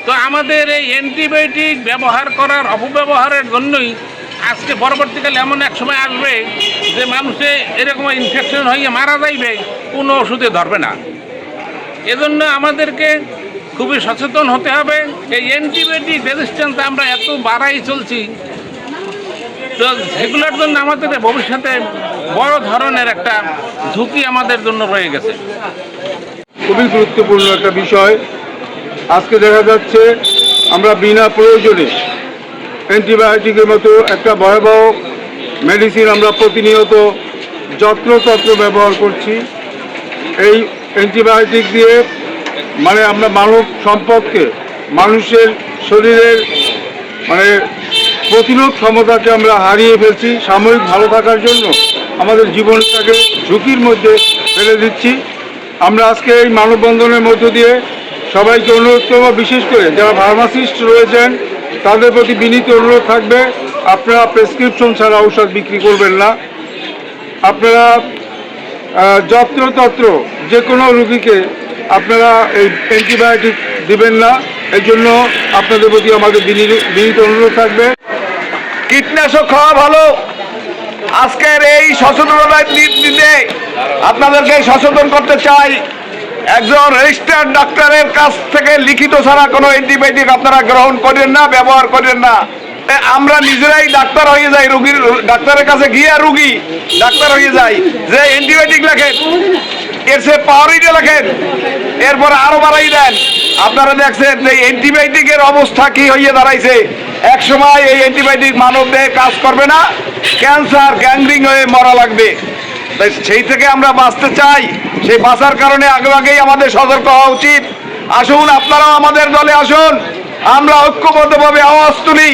তো আমাদের এই অ্যান্টিবায়োটিক ব্যবহার করার অপব্যবহারের জন্যই আজকে পরবর্তীকালে এমন এক সময় আসবে যে মানুষে এরকম ইনফেকশন হয়ে মারা যাইবে, কোনো ওষুধে ধরবে না। এজন্য আমাদেরকে খুবই সচেতন হতে হবে। এই অ্যান্টিবায়োটিক রেজিস্ট্যান্স আমরা এত বাড়াই চলছি, তো সেগুলোর জন্য আমাদের ভবিষ্যতে বড় ধরনের একটা ঝুঁকি আমাদের জন্য রয়ে গেছে। খুবই গুরুত্বপূর্ণ একটা বিষয়। আজকে দেখা যাচ্ছে আমরা বিনা প্রয়োজনে অ্যান্টিবায়োটিকের মতো একটা ভয়াবহ মেডিসিন আমরা প্রতিনিয়ত যত্রতত্র ব্যবহার করছি। এই অ্যান্টিবায়োটিক দিয়ে মানে আমরা মানব সম্পদকে, মানুষের শরীরের মানে প্রতিরোধ ক্ষমতাকে আমরা হারিয়ে ফেলছি। সাময়িক ভালো থাকার জন্য আমাদের জীবনটাকে ঝুঁকির মধ্যে ফেলে দিচ্ছি। আমরা আজকে এই মানববন্ধনের মধ্য দিয়ে সবাইকে অনুরোধ করব, বিশেষ করে যারা ফার্মাসিস্ট রয়েছেন তাদের প্রতি বিনীত অনুরোধ থাকবে, আপনারা প্রেসক্রিপশন ছাড়া ঔষধ বিক্রি করবেন না। আপনারা যত্রতত্র যে কোনো রোগীকে আপনারা এই অ্যান্টিবায়োটিক দিবেন না। এর জন্য আপনাদের প্রতি আমাদের বিনীত অনুরোধ থাকবে। কীটনাশক খাওয়া ভালো। আজকের এই সচেতনতার দিনে আপনাদেরকে সচেতন করতে চাই, একজন রেজিস্টার্ড ডাক্তারের কাছ থেকে লিখিত ছাড়া কোনো অ্যান্টিবায়োটিক আপনারা গ্রহণ করেন না, ব্যবহার করেন না। আমরা নিজেরাই ডাক্তার হয়ে যাই, রোগীর ডাক্তারের কাছে গিয়ে রোগী ডাক্তার হয়ে যাই, যে অ্যান্টিবায়োটিক লেখেন, এর সে পাওয়ারিটা লেখেন, এরপরে আরো বাড়াই দেন। আপনারা দেখছেন যে অ্যান্টিবায়োটিকের অবস্থা কি হয়ে দাঁড়াইছে। এক সময় এই অ্যান্টিবায়োটিক মানব দেহে কাজ করবে না, ক্যান্সার গ্যাংগ্রিং হয়ে মরা লাগবে। তাই সেই থেকে আমরা বাঁচতে চাই, সেই বাঁচার কারণে আগেই আমাদের সতর্ক হওয়া উচিত। আসুন, আপনারাও আমাদের দলে আসুন, আমরা ঐক্যবদ্ধভাবে আওয়াজ তুলি।